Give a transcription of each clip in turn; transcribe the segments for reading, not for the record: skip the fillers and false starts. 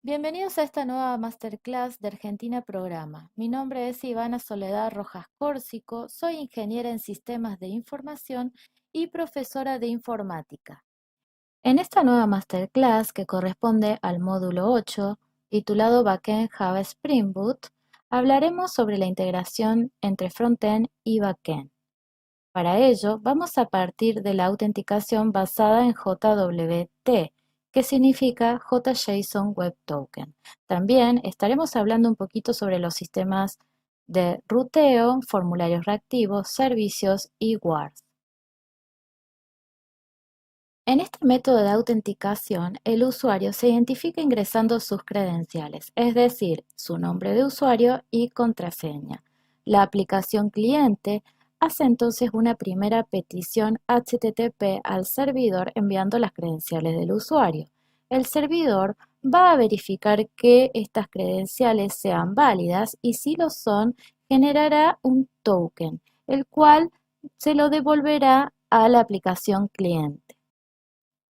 Bienvenidos a esta nueva masterclass de Argentina Programa. Mi nombre es Ivana Soledad Rojas Córsico, soy ingeniera en sistemas de información y profesora de informática. En esta nueva masterclass, que corresponde al módulo 8, titulado Backend Java Spring Boot, hablaremos sobre la integración entre frontend y backend. Para ello, vamos a partir de la autenticación basada en JWT, que significa JSON Web Token. También estaremos hablando un poquito sobre los sistemas de ruteo, formularios reactivos, servicios y WARs. En este método de autenticación, el usuario se identifica ingresando sus credenciales, es decir, su nombre de usuario y contraseña. La aplicación cliente hace entonces una primera petición HTTP al servidor enviando las credenciales del usuario. El servidor va a verificar que estas credenciales sean válidas y si lo son, generará un token, el cual se lo devolverá a la aplicación cliente.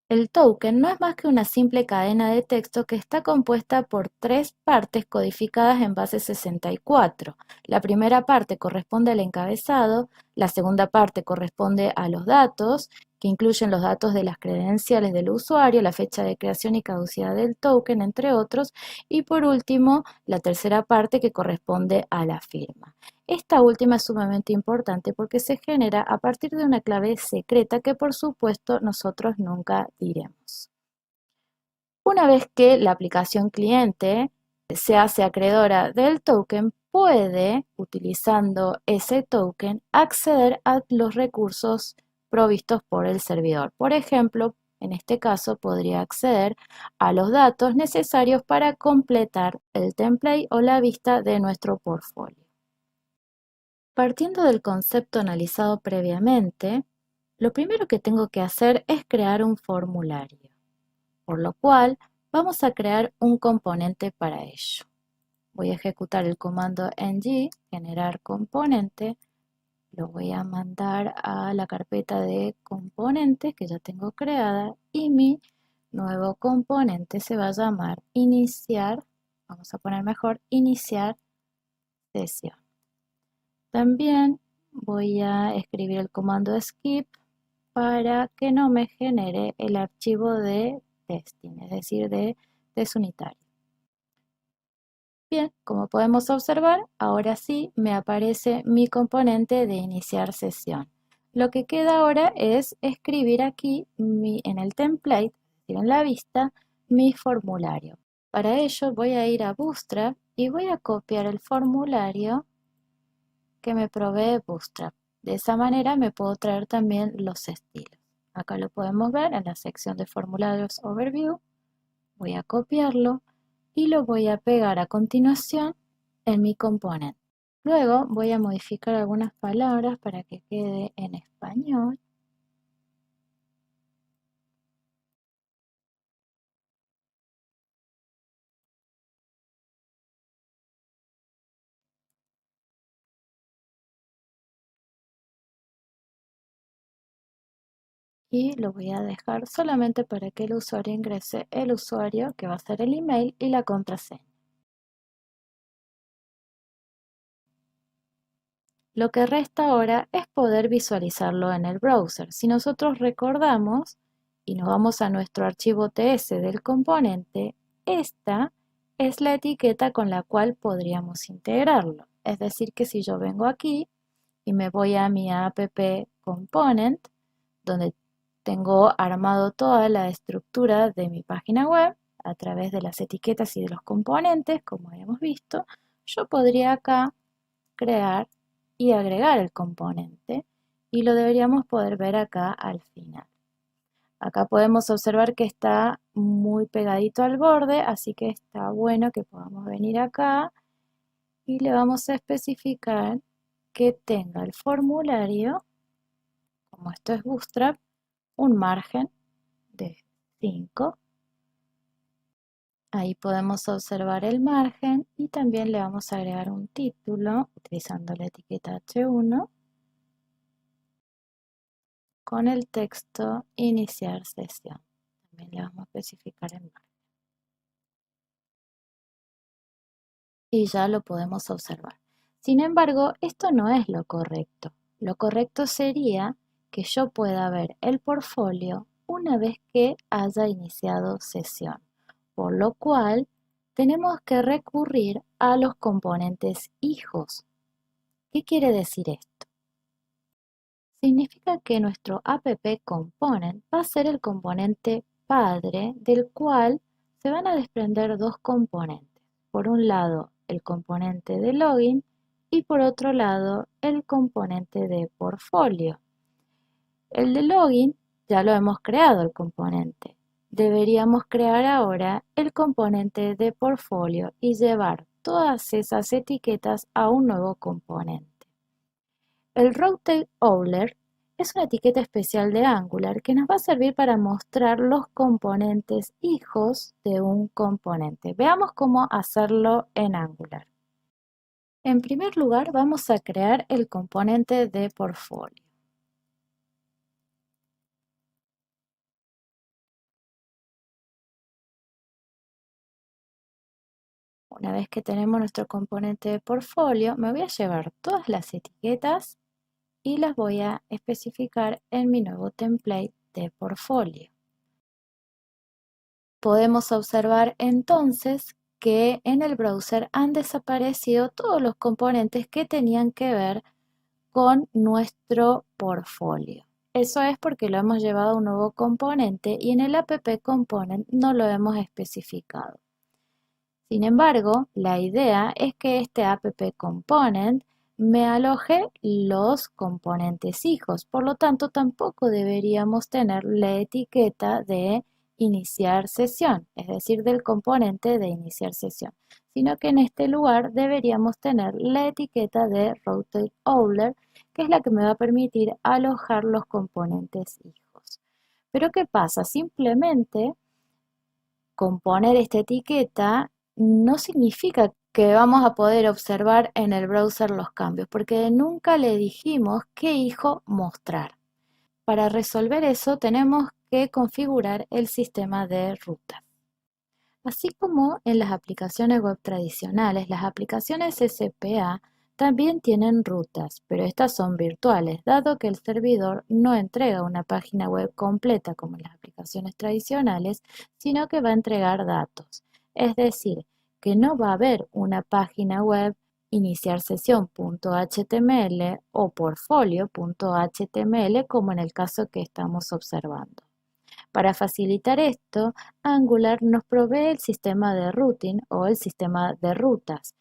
El token no es más que una simple cadena de texto que está compuesta por tres partes codificadas en base 64. La primera parte corresponde al encabezado, la segunda parte corresponde a los datos, que incluyen los datos de las credenciales del usuario, la fecha de creación y caducidad del token, entre otros, y por último, la tercera parte que corresponde a la firma. Esta última es sumamente importante porque se genera a partir de una clave secreta que por supuesto nosotros nunca diremos. Una vez que la aplicación cliente se hace acreedora del token, puede, utilizando ese token, acceder a los recursos provistos por el servidor. Por ejemplo, en este caso podría acceder a los datos necesarios para completar el template o la vista de nuestro portfolio. Partiendo del concepto analizado previamente, lo primero que tengo que hacer es crear un formulario, por lo cual vamos a crear un componente para ello. Voy a ejecutar el comando ng, generar componente, lo voy a mandar a la carpeta de componentes que ya tengo creada y mi nuevo componente se va a llamar iniciar, vamos a poner mejor, iniciar sesión. También voy a escribir el comando skip para que no me genere el archivo de testing, es decir, de test unitario. Bien, como podemos observar, ahora sí me aparece mi componente de iniciar sesión. Lo que queda ahora es escribir aquí en el template, es decir, en la vista, mi formulario. Para ello voy a ir a Bootstrap y voy a copiar el formulario que me provee Bootstrap. De esa manera me puedo traer también los estilos. Acá lo podemos ver en la sección de formularios Overview. Voy a copiarlo y lo voy a pegar a continuación en mi componente. Luego voy a modificar algunas palabras para que quede en español. Y lo voy a dejar solamente para que el usuario ingrese el usuario, que va a ser el email, y la contraseña. Lo que resta ahora es poder visualizarlo en el browser. Si nosotros recordamos y nos vamos a nuestro archivo TS del componente, esta es la etiqueta con la cual podríamos integrarlo. Es decir, que si yo vengo aquí y me voy a mi app component, donde tengo armado toda la estructura de mi página web a través de las etiquetas y de los componentes, como hemos visto, yo podría acá crear y agregar el componente y lo deberíamos poder ver acá al final. Acá podemos observar que está muy pegadito al borde, así que está bueno que podamos venir acá y le vamos a especificar que tenga el formulario, como esto es Bootstrap, un margen de 5. Ahí podemos observar el margen y también le vamos a agregar un título utilizando la etiqueta H1 con el texto iniciar sesión. También le vamos a especificar el margen. y ya lo podemos observar. Sin embargo, esto no es lo correcto. Lo correcto sería que yo pueda ver el portfolio una vez que haya iniciado sesión, por lo cual tenemos que recurrir a los componentes hijos. ¿Qué quiere decir esto? Significa que nuestro app component va a ser el componente padre del cual se van a desprender dos componentes. Por un lado, el componente de login y por otro lado, el componente de portfolio. El de login ya lo hemos creado el componente. Deberíamos crear ahora el componente de portfolio y llevar todas esas etiquetas a un nuevo componente. El Rotate Owler es una etiqueta especial de Angular que nos va a servir para mostrar los componentes hijos de un componente. Veamos cómo hacerlo en Angular. En primer lugar, vamos a crear el componente de portfolio. Una vez que tenemos nuestro componente de portfolio, me voy a llevar todas las etiquetas y las voy a especificar en mi nuevo template de portfolio. Podemos observar entonces que en el browser han desaparecido todos los componentes que tenían que ver con nuestro portfolio. Eso es porque lo hemos llevado a un nuevo componente y en el app component no lo hemos especificado. Sin embargo, la idea es que este app component me aloje los componentes hijos, por lo tanto tampoco deberíamos tener la etiqueta de iniciar sesión, es decir, del componente de iniciar sesión, sino que en este lugar deberíamos tener la etiqueta de Rotate Owler, que es la que me va a permitir alojar los componentes hijos. Pero ¿qué pasa? Simplemente con poner esta etiqueta no significa que vamos a poder observar en el browser los cambios, porque nunca le dijimos qué hijo mostrar. Para resolver eso tenemos que configurar el sistema de rutas. Así como en las aplicaciones web tradicionales, las aplicaciones SPA también tienen rutas, pero estas son virtuales, dado que el servidor no entrega una página web completa como en las aplicaciones tradicionales, sino que va a entregar datos. Es decir, que no va a haber una página web iniciar sesión.html o portfolio.html como en el caso que estamos observando. Para facilitar esto, Angular nos provee el sistema de routing o el sistema de rutas.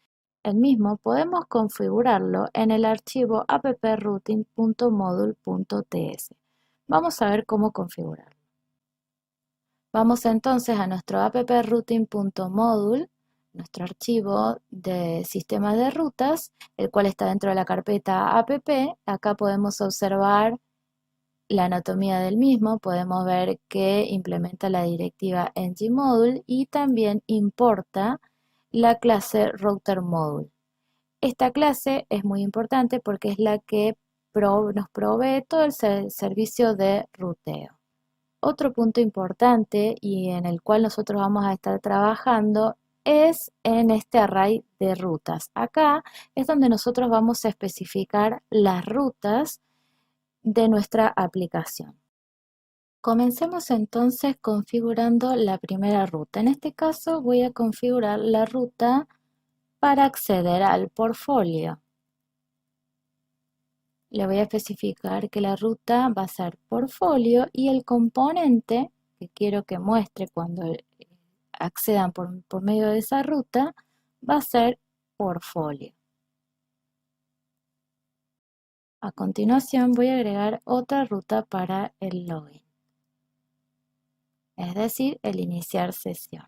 El mismo podemos configurarlo en el archivo approuting.module.ts. Vamos a ver cómo configurarlo. Vamos entonces a nuestro approuting.module, nuestro archivo de sistema de rutas, el cual está dentro de la carpeta app. Acá podemos observar la anatomía del mismo, podemos ver que implementa la directiva ngModule y también importa la clase routerModule. Esta clase es muy importante porque es la que nos provee todo el servicio de ruteo. Otro punto importante y en el cual nosotros vamos a estar trabajando es en este array de rutas. Acá es donde nosotros vamos a especificar las rutas de nuestra aplicación. Comencemos entonces configurando la primera ruta. En este caso voy a configurar la ruta para acceder al portfolio. Le voy a especificar que la ruta va a ser portfolio y el componente que quiero que muestre cuando accedan por medio de esa ruta va a ser portfolio. A continuación voy a agregar otra ruta para el login, es decir, el iniciar sesión.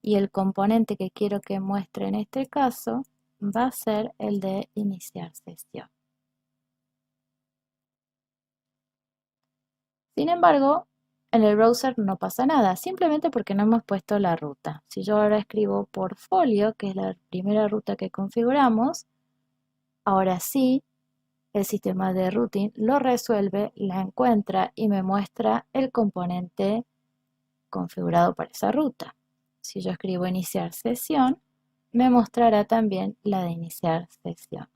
Y el componente que quiero que muestre en este caso va a ser el de iniciar sesión. Sin embargo, en el browser no pasa nada, simplemente porque no hemos puesto la ruta. Si yo ahora escribo portfolio, que es la primera ruta que configuramos, ahora sí, el sistema de routing lo resuelve, la encuentra y me muestra el componente configurado para esa ruta. Si yo escribo iniciar sesión, me mostrará también la de iniciar sesión.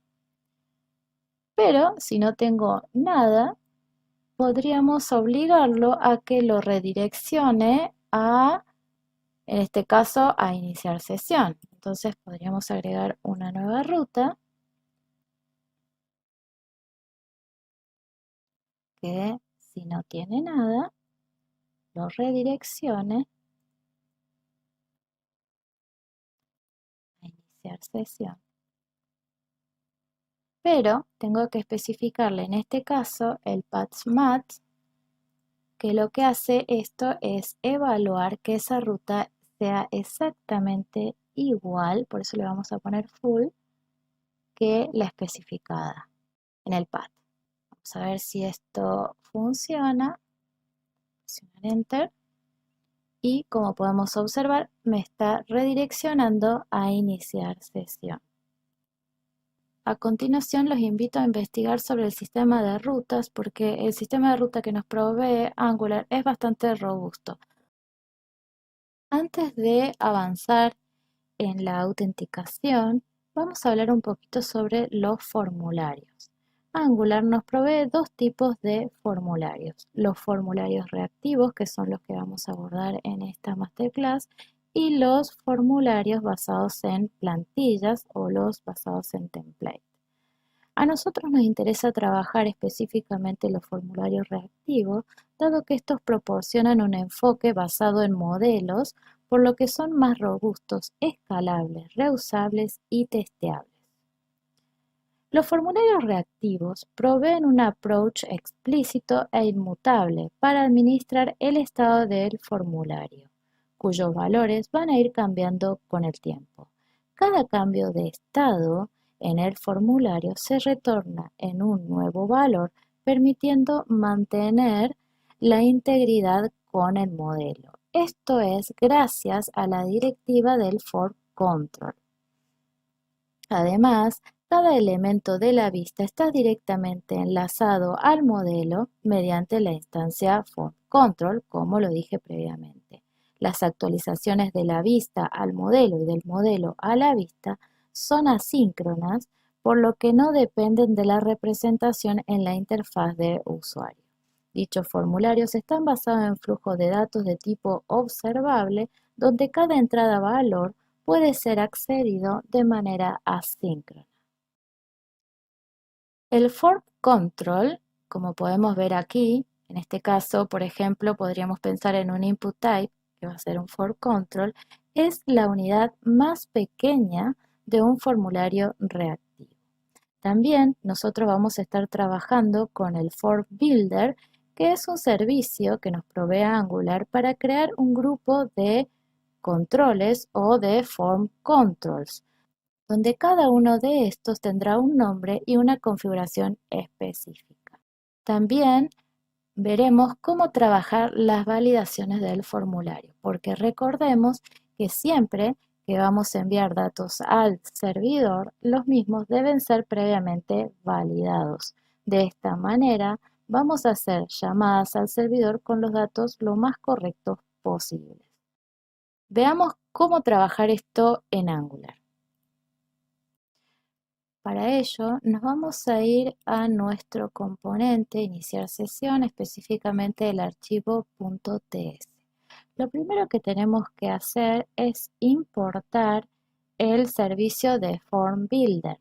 Pero si no tengo nada, podríamos obligarlo a que lo redireccione en este caso, a iniciar sesión. Entonces podríamos agregar una nueva ruta que, si no tiene nada, lo redireccione a iniciar sesión. Pero tengo que especificarle en este caso el pathmat, que lo que hace esto es evaluar que esa ruta sea exactamente igual, por eso le vamos a poner full, que la especificada en el path. Vamos a ver si esto funciona. Presionar Enter. Y como podemos observar, me está redireccionando a iniciar sesión. A continuación, los invito a investigar sobre el sistema de rutas porque el sistema de ruta que nos provee Angular es bastante robusto. Antes de avanzar en la autenticación, vamos a hablar un poquito sobre los formularios. Angular nos provee dos tipos de formularios. Los formularios reactivos, que son los que vamos a abordar en esta masterclass, y los formularios basados en plantillas o los basados en template. A nosotros nos interesa trabajar específicamente los formularios reactivos, dado que estos proporcionan un enfoque basado en modelos, por lo que son más robustos, escalables, reusables y testeables. Los formularios reactivos proveen un approach explícito e inmutable para administrar el estado del formulario, cuyos valores van a ir cambiando con el tiempo. Cada cambio de estado en el formulario se retorna en un nuevo valor, permitiendo mantener la integridad con el modelo. Esto es gracias a la directiva del for control. Además, cada elemento de la vista está directamente enlazado al modelo mediante la instancia formControl, como lo dije previamente. Las actualizaciones de la vista al modelo y del modelo a la vista son asíncronas, por lo que no dependen de la representación en la interfaz de usuario. Dichos formularios están basados en flujos de datos de tipo observable, donde cada entrada-valor puede ser accedido de manera asíncrona. El form control, como podemos ver aquí, en este caso, por ejemplo, podríamos pensar en un input type, que va a ser un form control, es la unidad más pequeña de un formulario reactivo. También nosotros vamos a estar trabajando con el form builder, que es un servicio que nos provee Angular para crear un grupo de controles o de form controls, donde cada uno de estos tendrá un nombre y una configuración específica. También veremos cómo trabajar las validaciones del formulario, porque recordemos que siempre que vamos a enviar datos al servidor, los mismos deben ser previamente validados. De esta manera, vamos a hacer llamadas al servidor con los datos lo más correctos posibles. Veamos cómo trabajar esto en Angular. Para ello, nos vamos a ir a nuestro componente iniciar sesión, específicamente el archivo .ts. Lo primero que tenemos que hacer es importar el servicio de Form Builder.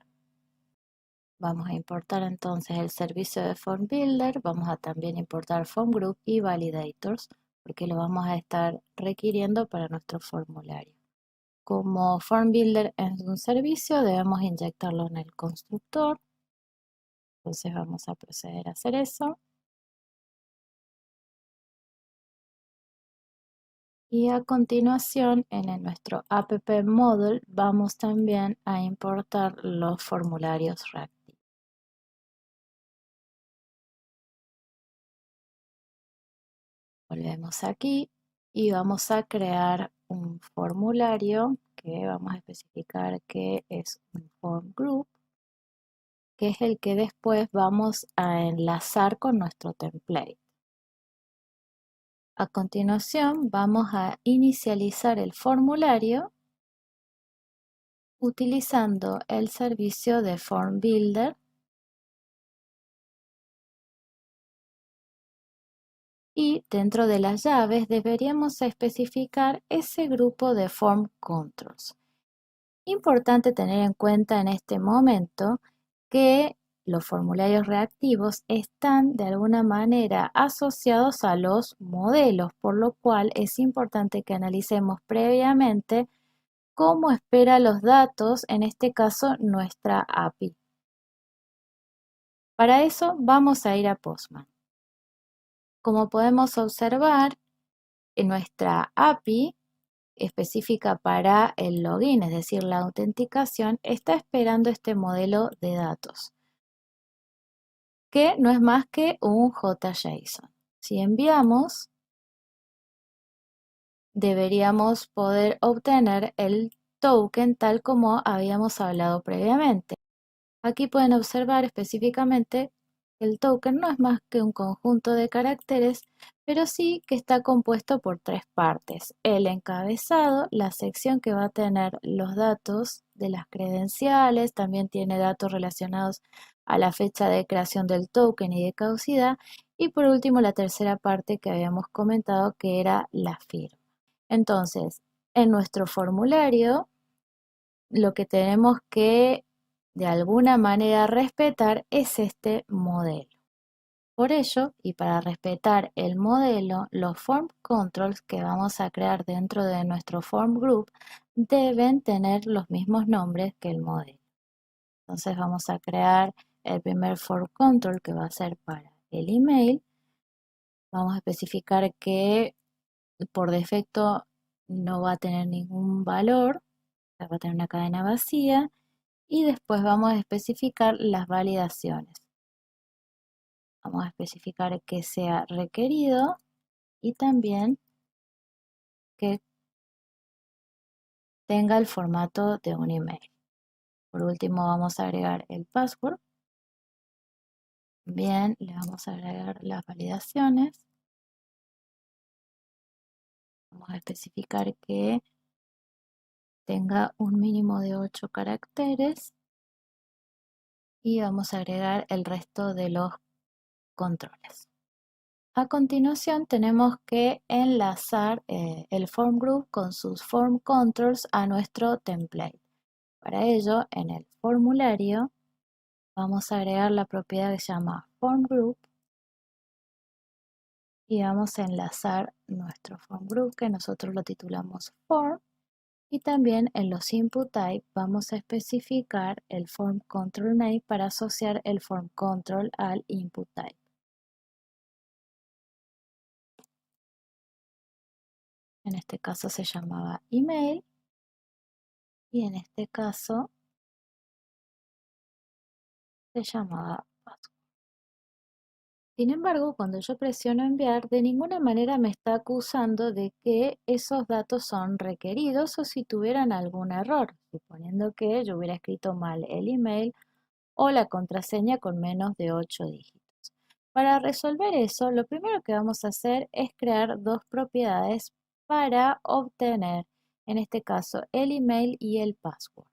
Vamos a importar entonces el servicio de Form Builder, vamos a también importar Form Group y Validators, porque lo vamos a estar requiriendo para nuestro formulario. Como Form Builder es un servicio, debemos inyectarlo en el constructor. Entonces vamos a proceder a hacer eso. Y a continuación, nuestro app model, vamos también a importar los formularios reactivos. Volvemos aquí y vamos a crear un formulario que vamos a especificar que es un form group, que es el que después vamos a enlazar con nuestro template. A continuación vamos a inicializar el formulario utilizando el servicio de Form Builder y dentro de las llaves deberíamos especificar ese grupo de Form Controls. Importante tener en cuenta en este momento que los formularios reactivos están de alguna manera asociados a los modelos, por lo cual es importante que analicemos previamente cómo espera los datos, en este caso nuestra API. Para eso vamos a ir a Postman. Como podemos observar, en nuestra API específica para el login, es decir, la autenticación, está esperando este modelo de datos, que no es más que un JSON. Si enviamos, deberíamos poder obtener el token tal como habíamos hablado previamente. Aquí pueden observar específicamente que el token no es más que un conjunto de caracteres, pero sí que está compuesto por tres partes. El encabezado, la sección que va a tener los datos de las credenciales, también tiene datos relacionados a la fecha de creación del token y de caducidad, y por último la tercera parte que habíamos comentado que era la firma. Entonces, en nuestro formulario, lo que tenemos que de alguna manera respetar es este modelo. Por ello, y para respetar el modelo, los form controls que vamos a crear dentro de nuestro form group deben tener los mismos nombres que el modelo. Entonces vamos a crear el primer form control que va a ser para el email. Vamos a especificar que por defecto no va a tener ningún valor, va a tener una cadena vacía. Y después vamos a especificar las validaciones. Vamos a especificar que sea requerido y también que tenga el formato de un email. Por último vamos a agregar el password. Bien, le vamos a agregar las validaciones. Vamos a especificar que tenga un mínimo de 8 caracteres y vamos a agregar el resto de los controles. A continuación tenemos que enlazar el form group con sus form controls a nuestro template. Para ello, en el formulario vamos a agregar la propiedad que se llama form group y vamos a enlazar nuestro form group que nosotros lo titulamos form, y también en los input type vamos a especificar el form control name para asociar el form control al input type. En este caso se llamaba email y en este caso se llamaba password. Sin embargo, cuando yo presiono enviar, de ninguna manera me está acusando de que esos datos son requeridos o si tuvieran algún error, suponiendo que yo hubiera escrito mal el email o la contraseña con menos de 8 dígitos. Para resolver eso, lo primero que vamos a hacer es crear dos propiedades para obtener, en este caso, el email y el password.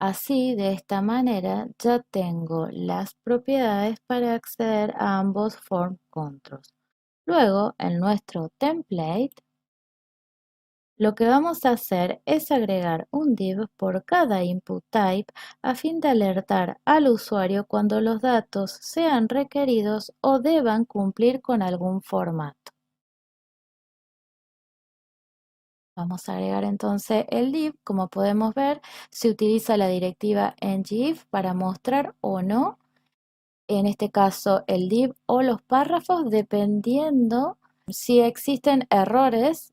Así, de esta manera, ya tengo las propiedades para acceder a ambos form controls. Luego, en nuestro template, lo que vamos a hacer es agregar un div por cada input type a fin de alertar al usuario cuando los datos sean requeridos o deban cumplir con algún formato. Vamos a agregar entonces el div. Como podemos ver, se utiliza la directiva ngIf para mostrar o no, en este caso el div o los párrafos, dependiendo si existen errores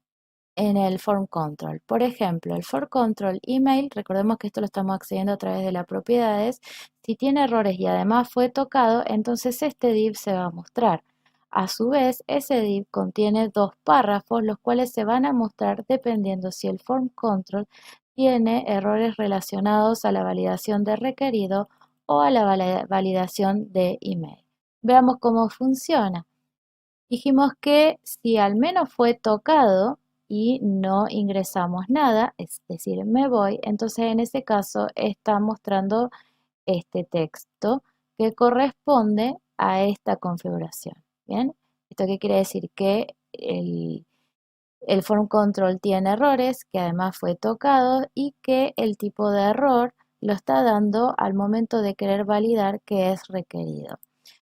en el form control. Por ejemplo, el form control email, recordemos que esto lo estamos accediendo a través de las propiedades. Si tiene errores y además fue tocado, entonces este div se va a mostrar. A su vez, ese div contiene dos párrafos, los cuales se van a mostrar dependiendo si el form control tiene errores relacionados a la validación de requerido o a la validación de email. Veamos cómo funciona. Dijimos que si al menos fue tocado y no ingresamos nada, es decir, me voy, entonces en ese caso está mostrando este texto que corresponde a esta configuración. ¿Bien? ¿Esto qué quiere decir? Que el form control tiene errores, que además fue tocado y que el tipo de error lo está dando al momento de querer validar que es requerido.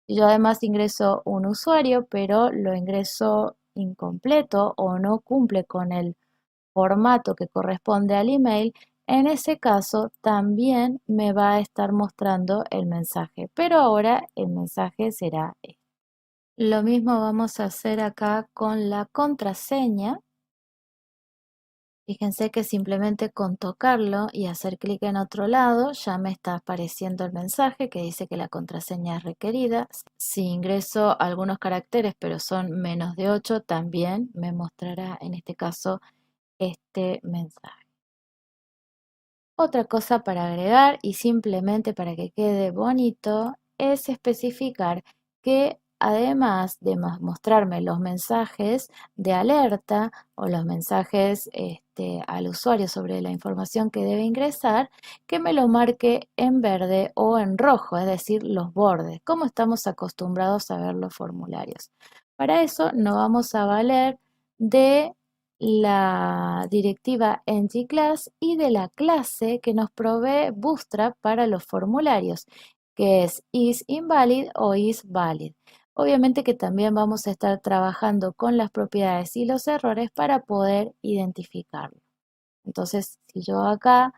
Yo además ingreso un usuario, pero lo ingreso incompleto o no cumple con el formato que corresponde al email. En ese caso también me va a estar mostrando el mensaje, pero ahora el mensaje será este. Lo mismo vamos a hacer acá con la contraseña. Fíjense que simplemente con tocarlo y hacer clic en otro lado ya me está apareciendo el mensaje que dice que la contraseña es requerida. Si ingreso algunos caracteres pero son menos de 8, también me mostrará en este caso este mensaje. Otra cosa para agregar y simplemente para que quede bonito es especificar que además de mostrarme los mensajes de alerta o los mensajes al usuario sobre la información que debe ingresar, que me lo marque en verde o en rojo, es decir, los bordes, como estamos acostumbrados a ver los formularios. Para eso nos vamos a valer de la directiva ngClass y de la clase que nos provee Bootstrap para los formularios, que es isInvalid o isValid. Obviamente que también vamos a estar trabajando con las propiedades y los errores para poder identificarlo. Entonces, si yo acá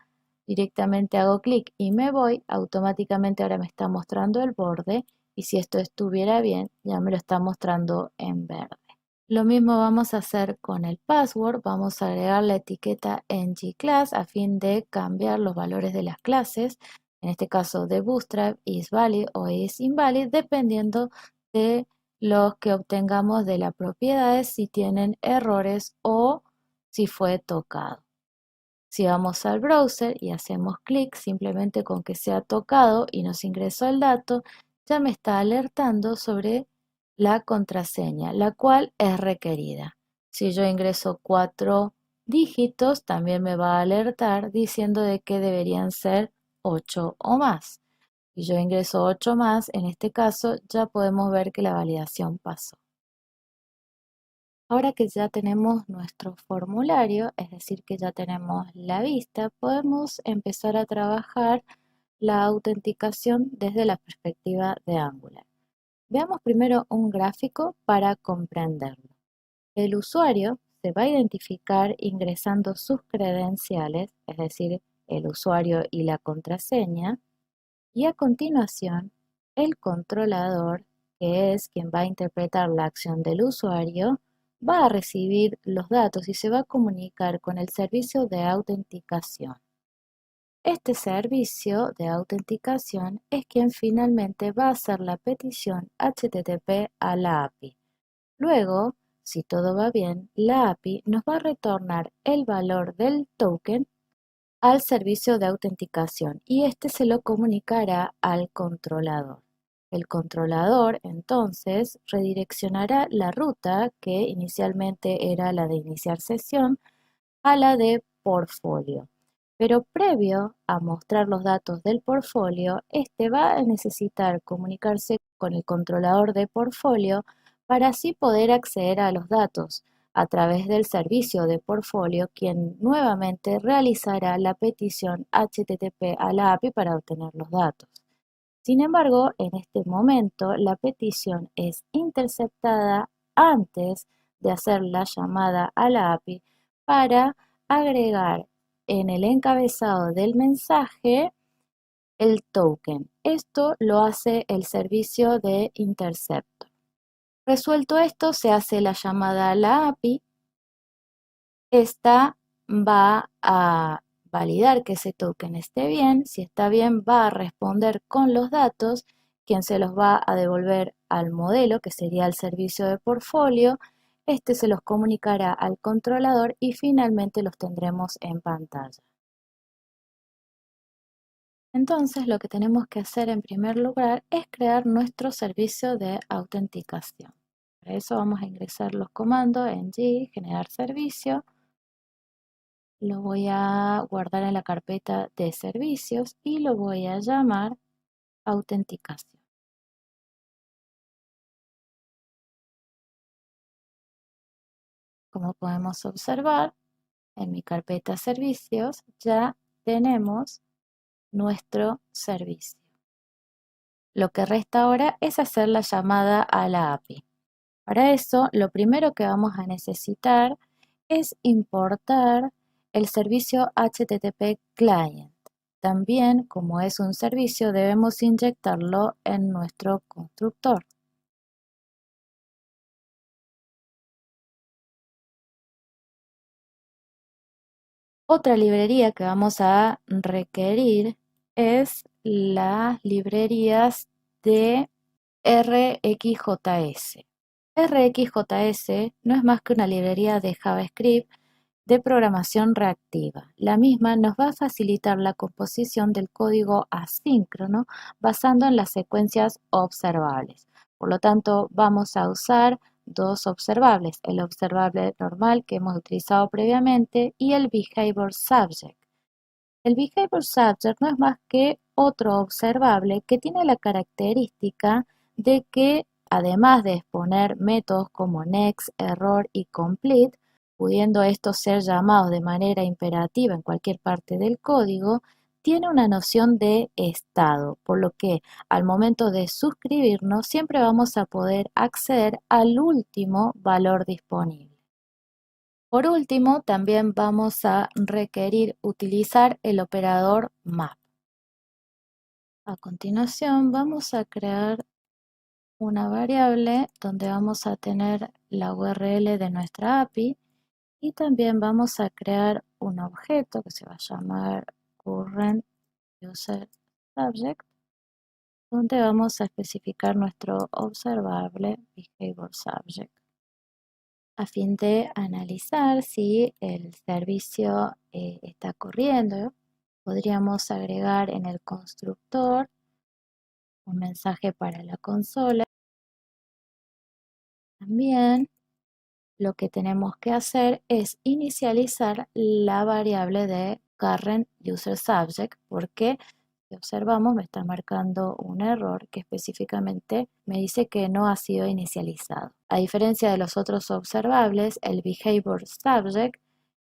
directamente hago clic y me voy, automáticamente ahora me está mostrando el borde y si esto estuviera bien, ya me lo está mostrando en verde. Lo mismo vamos a hacer con el password, vamos a agregar la etiqueta ngClass a fin de cambiar los valores de las clases, en este caso de Bootstrap, isValid o isInvalid, dependiendo de los que obtengamos de las propiedades, si tienen errores o si fue tocado. Si vamos al browser y hacemos clic, simplemente con que sea tocado y nos ingresó el dato, ya me está alertando sobre la contraseña, la cual es requerida. Si yo ingreso 4 dígitos, también me va a alertar diciendo de que deberían ser 8 o más. Si yo ingreso 8 más, en este caso ya podemos ver que la validación pasó. Ahora que ya tenemos nuestro formulario, es decir, que ya tenemos la vista, podemos empezar a trabajar la autenticación desde la perspectiva de Angular. Veamos primero un gráfico para comprenderlo. El usuario se va a identificar ingresando sus credenciales, es decir, el usuario y la contraseña, y a continuación el controlador, que es quien va a interpretar la acción del usuario, va a recibir los datos y se va a comunicar con el servicio de autenticación. Este servicio de autenticación es quien finalmente va a hacer la petición HTTP a la API. Luego, si todo va bien, la API nos va a retornar el valor del token al servicio de autenticación y este se lo comunicará al controlador. El controlador entonces redireccionará la ruta que inicialmente era la de iniciar sesión a la de portfolio. Pero previo a mostrar los datos del portfolio, este va a necesitar comunicarse con el controlador de portfolio para así poder acceder a los datos a través del servicio de portfolio, quien nuevamente realizará la petición HTTP a la API para obtener los datos. Sin embargo, en este momento la petición es interceptada antes de hacer la llamada a la API para agregar en el encabezado del mensaje el token. Esto lo hace el servicio de Interceptor. Resuelto esto, se hace la llamada a la API. Esta va a validar que ese token esté bien. Si está bien, va a responder con los datos, quien se los va a devolver al modelo, que sería el servicio de portfolio. Este se los comunicará al controlador y finalmente los tendremos en pantalla. Entonces, lo que tenemos que hacer en primer lugar es crear nuestro servicio de autenticación. Para eso vamos a ingresar los comandos en G, generar servicio. Lo voy a guardar en la carpeta de servicios y lo voy a llamar autenticación. Como podemos observar, en mi carpeta servicios ya tenemos nuestro servicio. Lo que resta ahora es hacer la llamada a la API. Para eso, lo primero que vamos a necesitar es importar el servicio HTTP Client. También, como es un servicio, debemos inyectarlo en nuestro constructor. Otra librería que vamos a requerir es las librerías de RxJS. RxJS no es más que una librería de JavaScript de programación reactiva. La misma nos va a facilitar la composición del código asíncrono basando en las secuencias observables. Por lo tanto, vamos a usar dos observables, el observable normal que hemos utilizado previamente y el behavior subject. El behavior subject no es más que otro observable que tiene la característica de que, además de exponer métodos como next, error y complete, pudiendo estos ser llamados de manera imperativa en cualquier parte del código, tiene una noción de estado, por lo que al momento de suscribirnos siempre vamos a poder acceder al último valor disponible. Por último, también vamos a requerir utilizar el operador map. A continuación, vamos a crear una variable donde vamos a tener la URL de nuestra API y también vamos a crear un objeto que se va a llamar current user subject, donde vamos a especificar nuestro observable behavior subject, a fin de analizar si el servicio está corriendo. Podríamos agregar en el constructor un mensaje para la consola. También lo que tenemos que hacer es inicializar la variable de current user subject, porque si observamos me está marcando un error que específicamente me dice que no ha sido inicializado. A diferencia de los otros observables, el behavior subject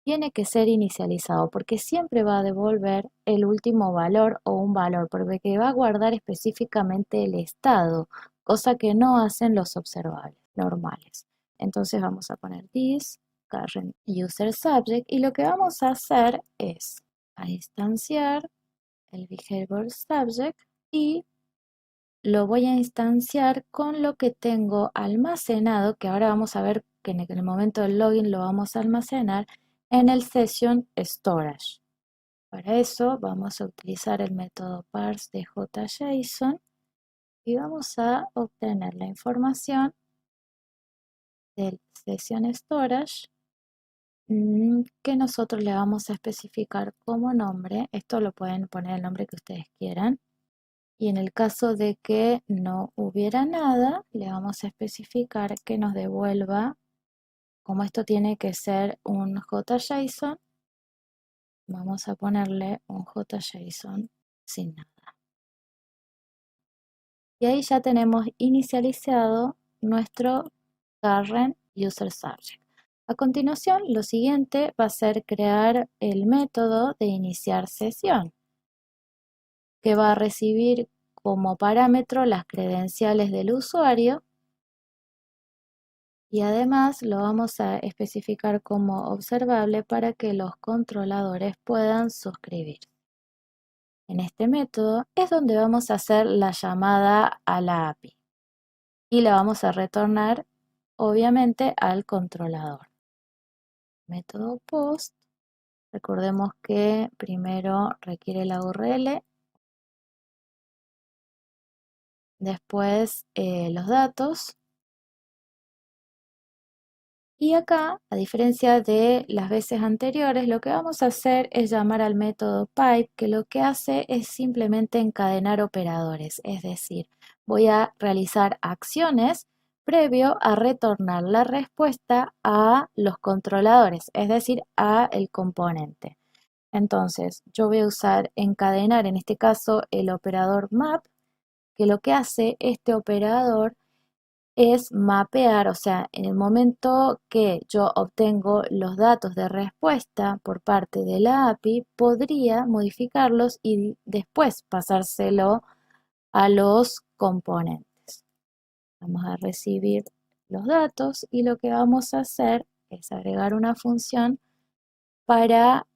tiene que ser inicializado porque siempre va a devolver el último valor o un valor, porque va a guardar específicamente el estado, cosa que no hacen los observables normales. Entonces vamos a poner this current user subject y lo que vamos a hacer es a instanciar el behavior subject y lo voy a instanciar con lo que tengo almacenado, que ahora vamos a ver que en el momento del login lo vamos a almacenar en el session storage. Para eso vamos a utilizar el método parse de JSON y vamos a obtener la información del session storage que nosotros le vamos a especificar como nombre. Esto lo pueden poner el nombre que ustedes quieran. Y en el caso de que no hubiera nada, le vamos a especificar que nos devuelva, como esto tiene que ser un JSON, vamos a ponerle un JSON sin nada. Y ahí ya tenemos inicializado nuestro current user subject. A continuación, lo siguiente va a ser crear el método de iniciar sesión, que va a recibir como parámetro las credenciales del usuario y además lo vamos a especificar como observable para que los controladores puedan suscribir. En este método es donde vamos a hacer la llamada a la API. y la vamos a retornar obviamente al controlador. Método post, recordemos que primero requiere la URL, después los datos. Y acá, a diferencia de las veces anteriores, lo que vamos a hacer es llamar al método pipe, que lo que hace es simplemente encadenar operadores, es decir, voy a realizar acciones previo a retornar la respuesta a los controladores, es decir, a el componente. Entonces, yo voy a usar encadenar, en este caso, el operador map, que lo que hace este operador es mapear, o sea, en el momento que yo obtengo los datos de respuesta por parte de la API, podría modificarlos y después pasárselo a los componentes. Vamos a recibir los datos y lo que vamos a hacer es agregar una función para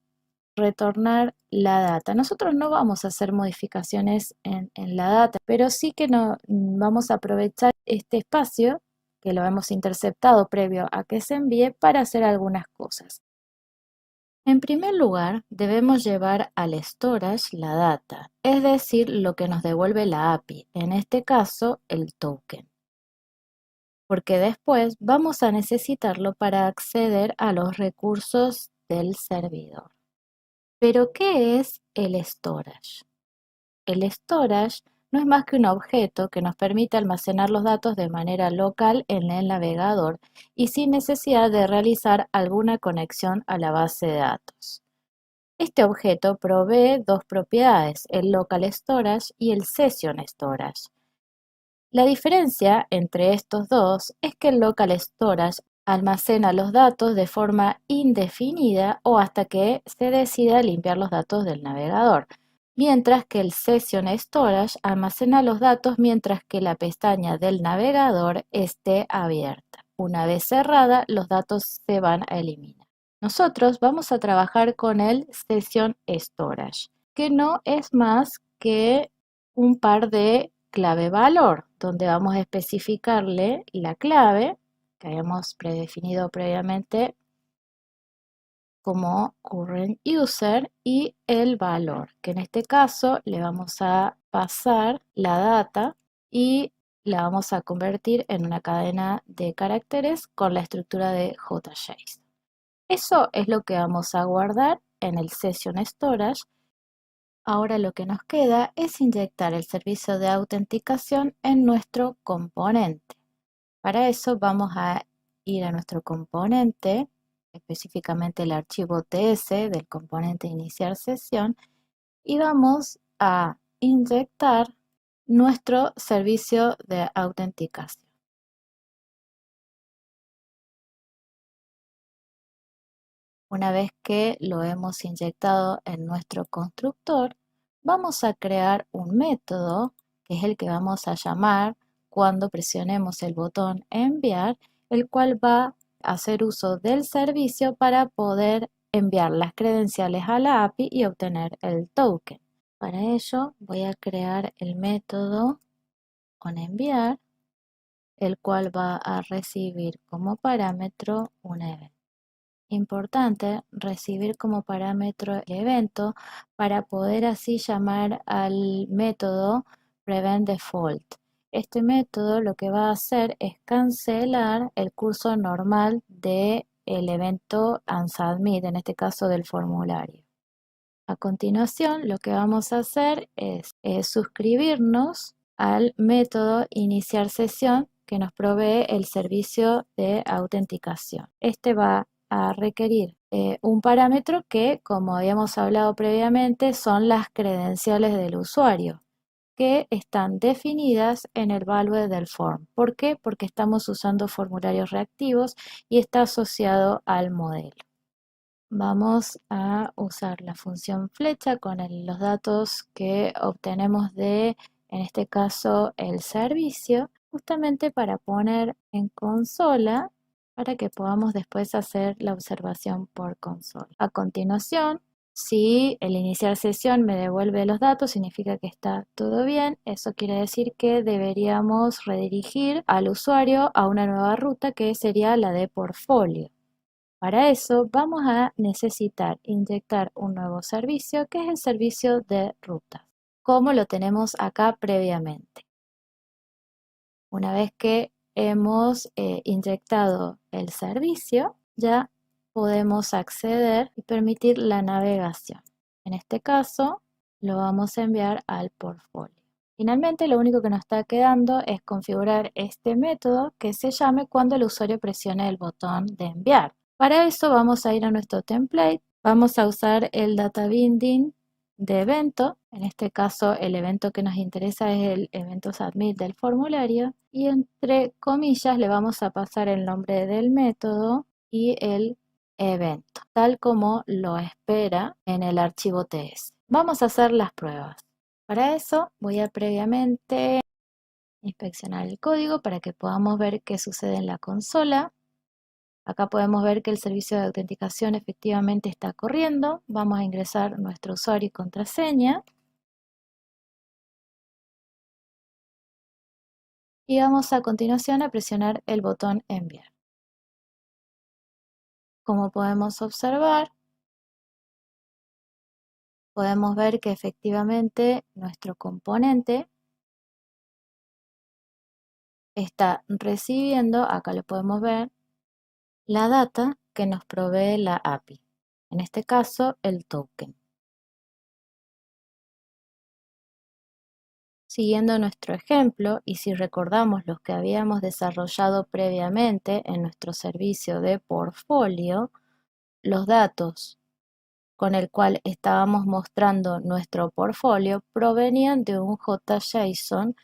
retornar la data. Nosotros no vamos a hacer modificaciones en la data, pero sí que no, vamos a aprovechar este espacio que lo hemos interceptado previo a que se envíe para hacer algunas cosas. En primer lugar, debemos llevar al storage la data, es decir, lo que nos devuelve la API, en este caso el token, porque después vamos a necesitarlo para acceder a los recursos del servidor. Pero, ¿qué es el storage? El storage no es más que un objeto que nos permite almacenar los datos de manera local en el navegador y sin necesidad de realizar alguna conexión a la base de datos. Este objeto provee dos propiedades, el local storage y el session storage. La diferencia entre estos dos es que el local storage almacena los datos de forma indefinida o hasta que se decida limpiar los datos del navegador, mientras que el Session Storage almacena los datos mientras que la pestaña del navegador esté abierta. Una vez cerrada, los datos se van a eliminar. Nosotros vamos a trabajar con el Session Storage, que no es más que un par de clave valor, donde vamos a especificarle la clave que habíamos predefinido previamente como current user y el valor, que en este caso le vamos a pasar la data y la vamos a convertir en una cadena de caracteres con la estructura de JSON. Eso es lo que vamos a guardar en el Session Storage. Ahora lo que nos queda es inyectar el servicio de autenticación en nuestro componente. Para eso vamos a ir a nuestro componente, específicamente el archivo TS del componente iniciar sesión, y vamos a inyectar nuestro servicio de autenticación. Una vez que lo hemos inyectado en nuestro constructor, vamos a crear un método, que es el que vamos a llamar cuando presionemos el botón enviar, el cual va a hacer uso del servicio para poder enviar las credenciales a la API y obtener el token. Para ello voy a crear el método onEnviar, el cual va a recibir como parámetro un evento. Importante recibir como parámetro el evento para poder así llamar al método preventDefault. Este método lo que va a hacer es cancelar el curso normal del evento onSubmit, en este caso del formulario. A continuación, lo que vamos a hacer es suscribirnos al método iniciar sesión que nos provee el servicio de autenticación. Este va a requerir un parámetro que, como habíamos hablado previamente, son las credenciales del usuario, que están definidas en el value del form. ¿Por qué? Porque estamos usando formularios reactivos y está asociado al modelo. Vamos a usar la función flecha con los datos que obtenemos de, en este caso, el servicio, justamente para poner en consola para que podamos después hacer la observación por consola. A continuación, Si el iniciar sesión me devuelve los datos, significa que está todo bien. Eso quiere decir que deberíamos redirigir al usuario a una nueva ruta que sería la de portfolio. Para eso vamos a necesitar inyectar un nuevo servicio que es el servicio de rutas, como lo tenemos acá previamente. Una vez que hemos inyectado el servicio, ya podemos acceder y permitir la navegación. En este caso, lo vamos a enviar al portfolio. Finalmente, lo único que nos está quedando es configurar este método que se llame cuando el usuario presione el botón de enviar. Para eso vamos a ir a nuestro template, vamos a usar el data binding de evento. En este caso, el evento que nos interesa es el evento submit del formulario y entre comillas le vamos a pasar el nombre del método y el evento, tal como lo espera en el archivo TS. Vamos a hacer las pruebas. Para eso voy a previamente inspeccionar el código para que podamos ver qué sucede en la consola. Acá podemos ver que el servicio de autenticación efectivamente está corriendo. Vamos a ingresar nuestro usuario y contraseña. Y vamos a continuación a presionar el botón enviar. Como podemos observar, podemos ver que efectivamente nuestro componente está recibiendo, acá lo podemos ver, la data que nos provee la API. En este caso, el token. Siguiendo nuestro ejemplo, y si recordamos los que habíamos desarrollado previamente en nuestro servicio de portfolio, los datos con el cual estábamos mostrando nuestro portfolio provenían de un JSON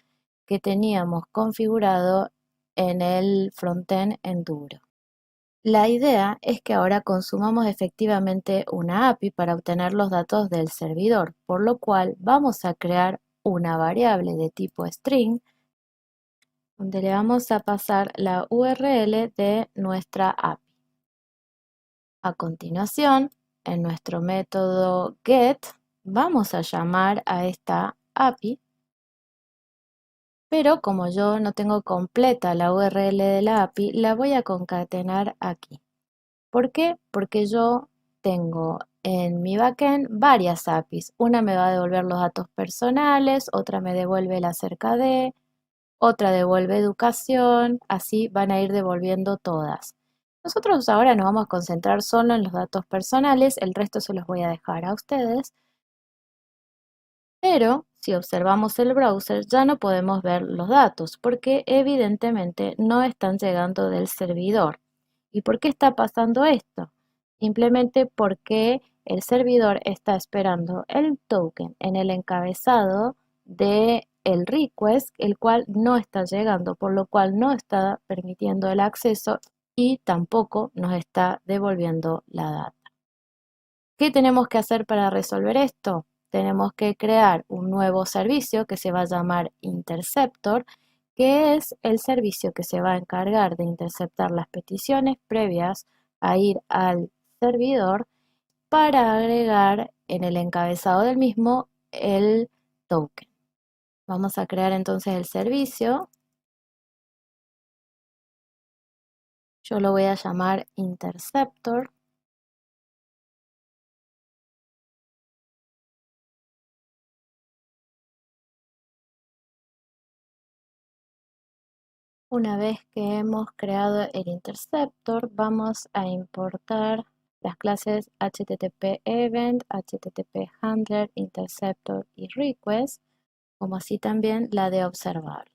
que teníamos configurado en el frontend Enduro. La idea es que ahora consumamos efectivamente una API para obtener los datos del servidor, por lo cual vamos a crear una variable de tipo string donde le vamos a pasar la URL de nuestra API. A continuación, en nuestro método get, vamos a llamar a esta API, pero como yo no tengo completa la URL de la API, la voy a concatenar aquí. ¿Por qué? Porque yo tengo en mi backend varias APIs. Una me va a devolver los datos personales, otra me devuelve el acerca de, otra devuelve educación, así van a ir devolviendo todas. Nosotros ahora nos vamos a concentrar solo en los datos personales, el resto se los voy a dejar a ustedes, pero si observamos el browser ya no podemos ver los datos porque evidentemente no están llegando del servidor. ¿Y por qué está pasando esto? Simplemente porque el servidor está esperando el token en el encabezado de el request, el cual no está llegando, por lo cual no está permitiendo el acceso y tampoco nos está devolviendo la data. ¿Qué tenemos que hacer para resolver esto? Tenemos que crear un nuevo servicio que se va a llamar Interceptor, que es el servicio que se va a encargar de interceptar las peticiones previas a ir al servidor para agregar en el encabezado del mismo el token. Vamos a crear entonces el servicio. Yo lo voy a llamar Interceptor. Una vez que hemos creado el interceptor, vamos a importar las clases HTTP Event, HTTP Handler, Interceptor y Request, como así también la de observable.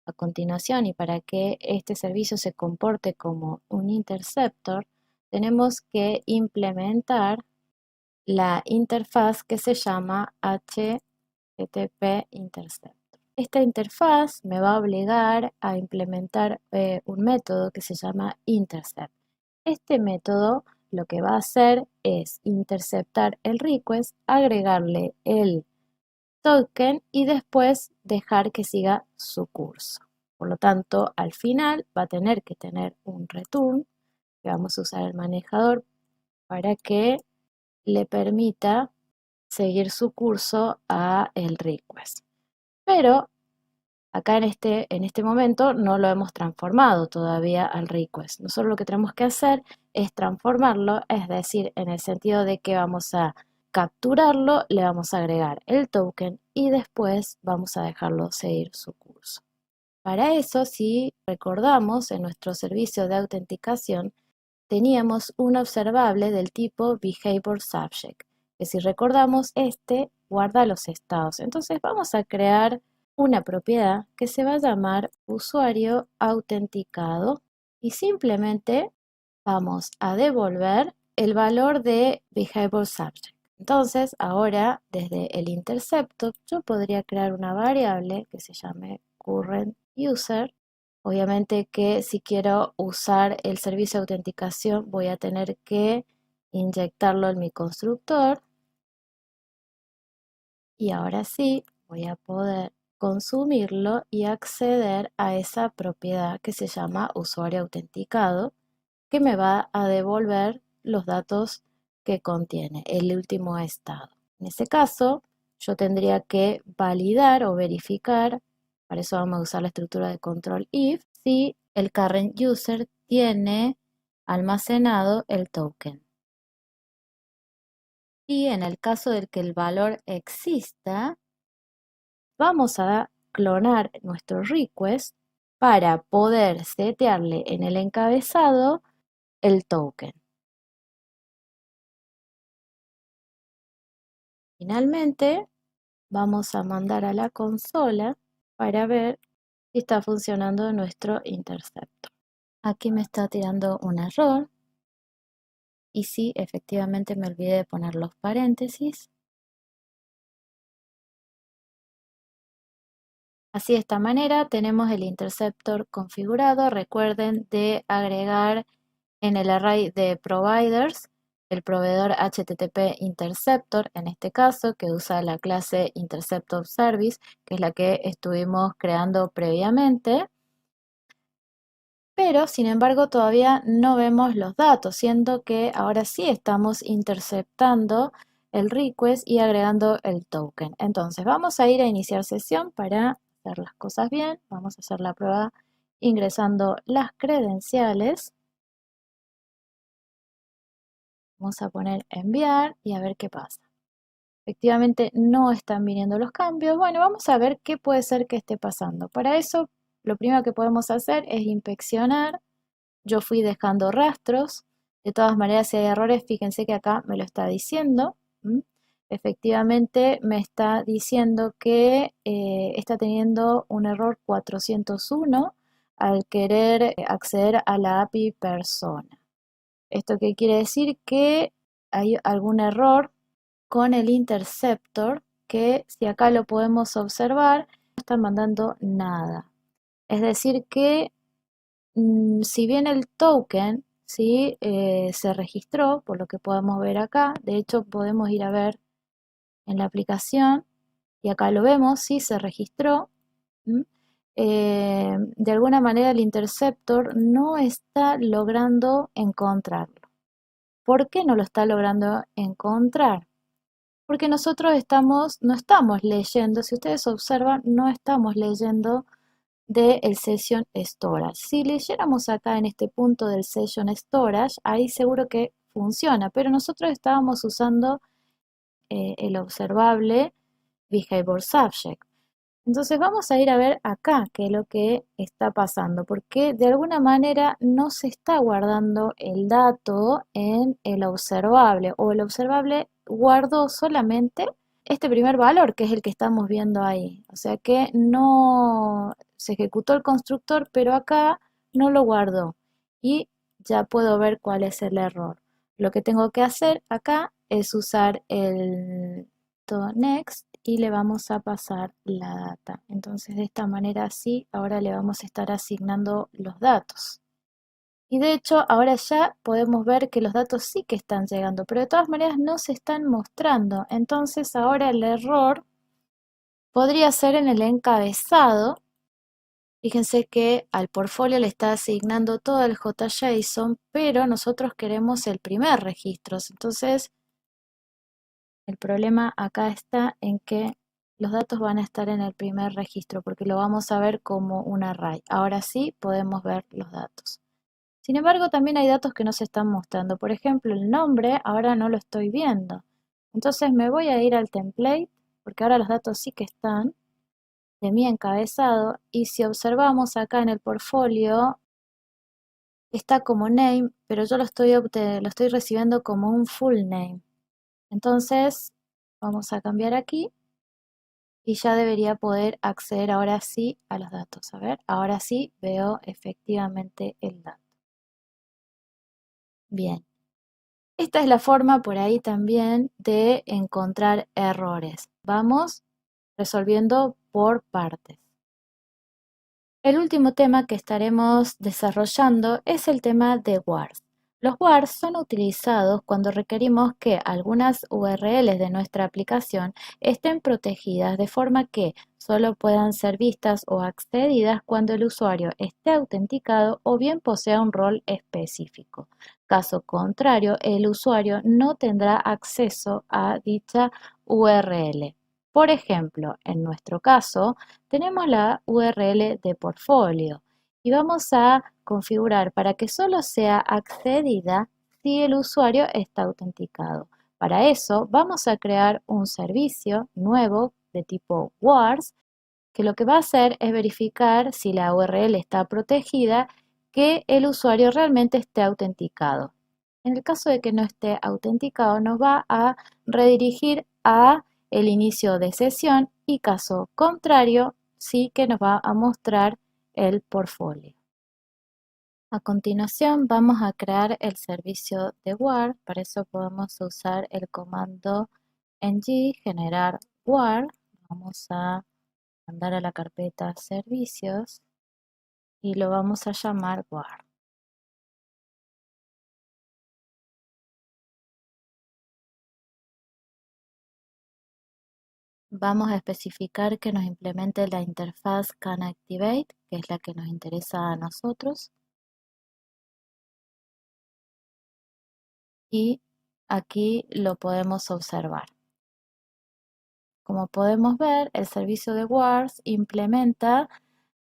A continuación, y para que este servicio se comporte como un interceptor, tenemos que implementar la interfaz que se llama HTTP Intercept. Esta interfaz me va a obligar a implementar un método que se llama intercept. Este método lo que va a hacer es interceptar el request, agregarle el token y después dejar que siga su curso. Por lo tanto, al final va a tener que tener un return que vamos a usar el manejador para que le permita seguir su curso a el request. Pero acá en este momento no lo hemos transformado todavía al request. Nosotros lo que tenemos que hacer es transformarlo, es decir, en el sentido de que vamos a capturarlo, le vamos a agregar el token y después vamos a dejarlo seguir su curso. Para eso, si recordamos, en nuestro servicio de autenticación teníamos un observable del tipo behavior subject, que si recordamos, este guarda los estados. Entonces vamos a crear una propiedad que se va a llamar usuario autenticado y simplemente vamos a devolver el valor de behavior subject. Entonces, ahora desde el interceptor yo podría crear una variable que se llame current user. Obviamente que si quiero usar el servicio de autenticación voy a tener que inyectarlo en mi constructor y ahora sí voy a poder consumirlo y acceder a esa propiedad que se llama usuario autenticado, que me va a devolver los datos que contiene, el último estado. En ese caso, yo tendría que validar o verificar, para eso vamos a usar la estructura de control if, si el current user tiene almacenado el token. Y en el caso de que el valor exista, vamos a clonar nuestro request para poder setearle en el encabezado el token. Finalmente, vamos a mandar a la consola para ver si está funcionando nuestro interceptor. Aquí me está tirando un error y sí, efectivamente me olvidé de poner los paréntesis. Así de esta manera tenemos el interceptor configurado. Recuerden de agregar en el array de providers el proveedor HTTP Interceptor, en este caso, que usa la clase Interceptor Service, que es la que estuvimos creando previamente. Pero, sin embargo, todavía no vemos los datos, siendo que ahora sí estamos interceptando el request y agregando el token. Entonces, vamos a ir a iniciar sesión para hacer las cosas bien. Vamos a hacer la prueba ingresando las credenciales. Vamos a poner enviar y a ver qué pasa. Efectivamente no están viniendo los cambios. Bueno, vamos a ver qué puede ser que esté pasando. Para eso, lo primero que podemos hacer es inspeccionar. Yo fui dejando rastros. De todas maneras, si hay errores, fíjense que acá me lo está diciendo. Efectivamente, me está diciendo que está teniendo un error 401 al querer acceder a la API persona. ¿Esto qué quiere decir? Que hay algún error con el interceptor que, si acá lo podemos observar, no está mandando nada. Es decir que si bien el token ¿sí? Se registró, por lo que podemos ver acá, de hecho podemos ir a ver en la aplicación y acá lo vemos, sí se registró. De alguna manera el interceptor no está logrando encontrarlo. ¿Por qué no lo está logrando encontrar? Porque nosotros no estamos leyendo, si ustedes observan, no estamos leyendo del Session Storage. Si leyéramos acá en este punto del Session Storage, ahí seguro que funciona, pero nosotros estábamos usando el observable Behavior Subject. Entonces vamos a ir a ver acá qué es lo que está pasando, porque de alguna manera no se está guardando el dato en el observable, o el observable guardó solamente este primer valor, que es el que estamos viendo ahí. O sea que no se ejecutó el constructor, pero acá no lo guardó. Y ya puedo ver cuál es el error. Lo que tengo que hacer acá es usar el next y le vamos a pasar la data. Entonces de esta manera sí, ahora le vamos a estar asignando los datos. Y de hecho ahora ya podemos ver que los datos sí que están llegando, pero de todas maneras no se están mostrando. Entonces ahora el error podría ser en el encabezado. Fíjense que al portfolio le está asignando todo el JSON, pero nosotros queremos el primer registro. Entonces El problema acá está en que los datos van a estar en el primer registro porque lo vamos a ver como un array. Ahora sí podemos ver los datos. Sin embargo, también hay datos que no se están mostrando. Por ejemplo, el nombre ahora no lo estoy viendo. Entonces me voy a ir al template porque ahora los datos sí que están de mi encabezado y si observamos acá en el portfolio está como name, pero yo lo estoy recibiendo como un full name. Entonces vamos a cambiar aquí y ya debería poder acceder ahora sí a los datos. A ver, ahora sí veo efectivamente el dato. Bien, esta es la forma por ahí también de encontrar errores. Vamos resolviendo por partes. El último tema que estaremos desarrollando es el tema de WARs. Los WARs son utilizados cuando requerimos que algunas URLs de nuestra aplicación estén protegidas de forma que solo puedan ser vistas o accedidas cuando el usuario esté autenticado o bien posea un rol específico. Caso contrario, el usuario no tendrá acceso a dicha URL. Por ejemplo, en nuestro caso, tenemos la URL de portfolio y vamos a configurar para que solo sea accedida si el usuario está autenticado. Para eso vamos a crear un servicio nuevo de tipo WARS que lo que va a hacer es verificar si la URL está protegida, que el usuario realmente esté autenticado. En el caso de que no esté autenticado, nos va a redirigir a el inicio de sesión y caso contrario, sí que nos va a mostrar el portfolio. A continuación vamos a crear el servicio de WAR, para eso podemos usar el comando ng generar WAR. Vamos a mandar a la carpeta servicios y lo vamos a llamar WAR. Vamos a especificar que nos implemente la interfaz CanActivate, que es la que nos interesa a nosotros. Y aquí lo podemos observar. Como podemos ver, el servicio de WARS implementa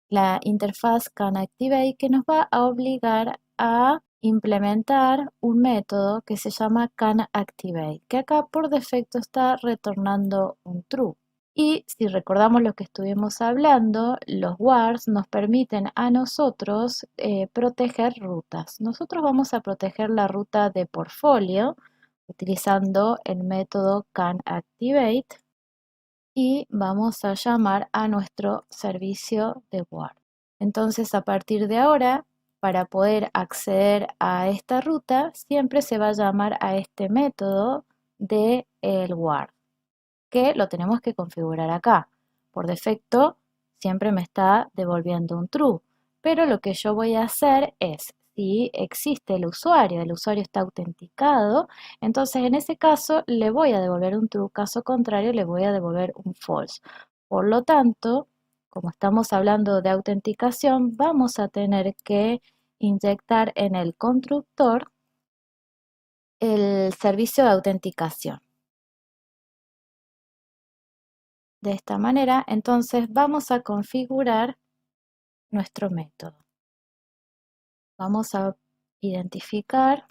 la interfaz CanActivate que nos va a obligar a implementar un método que se llama CanActivate, que acá por defecto está retornando un true. Y si recordamos lo que estuvimos hablando, los WARs nos permiten a nosotros proteger rutas. Nosotros vamos a proteger la ruta de portfolio utilizando el método CanActivate y vamos a llamar a nuestro servicio de WAR. Entonces, a partir de ahora, para poder acceder a esta ruta, siempre se va a llamar a este método de el WAR, que lo tenemos que configurar acá. Por defecto, siempre me está devolviendo un true, pero lo que yo voy a hacer es, si existe el usuario está autenticado, entonces en ese caso le voy a devolver un true, caso contrario le voy a devolver un false. Por lo tanto, como estamos hablando de autenticación, vamos a tener que inyectar en el constructor el servicio de autenticación. De esta manera, entonces vamos a configurar nuestro método. Vamos a identificar,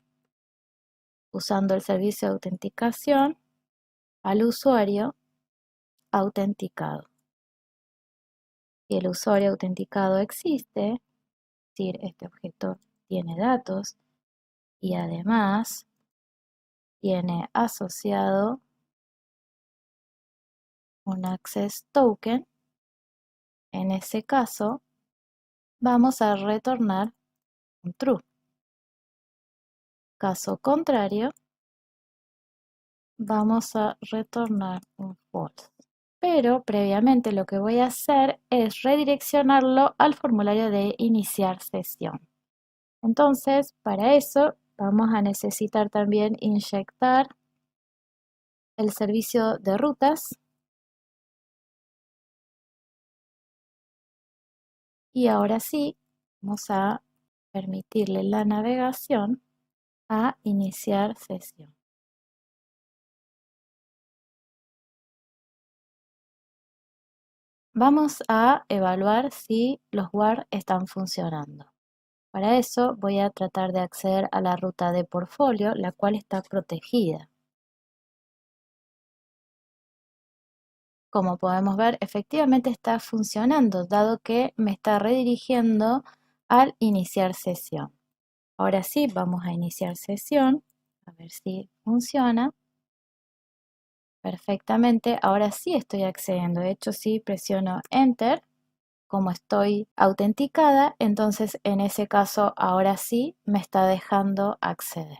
usando el servicio de autenticación, al usuario autenticado. Si el usuario autenticado existe, es decir, este objeto tiene datos y además tiene asociado un access token, en ese caso vamos a retornar un true. Caso contrario, vamos a retornar un false. Pero previamente lo que voy a hacer es redireccionarlo al formulario de iniciar sesión. Entonces, para eso vamos a necesitar también inyectar el servicio de rutas y ahora sí vamos a permitirle la navegación a iniciar sesión. Vamos a evaluar si los WAR están funcionando. Para eso voy a tratar de acceder a la ruta de portfolio, la cual está protegida. Como podemos ver, efectivamente está funcionando, dado que me está redirigiendo al iniciar sesión. Ahora sí, vamos a iniciar sesión, a ver si funciona. Perfectamente, ahora sí estoy accediendo. De hecho, si presiono Enter, como estoy autenticada, entonces en ese caso ahora sí me está dejando acceder.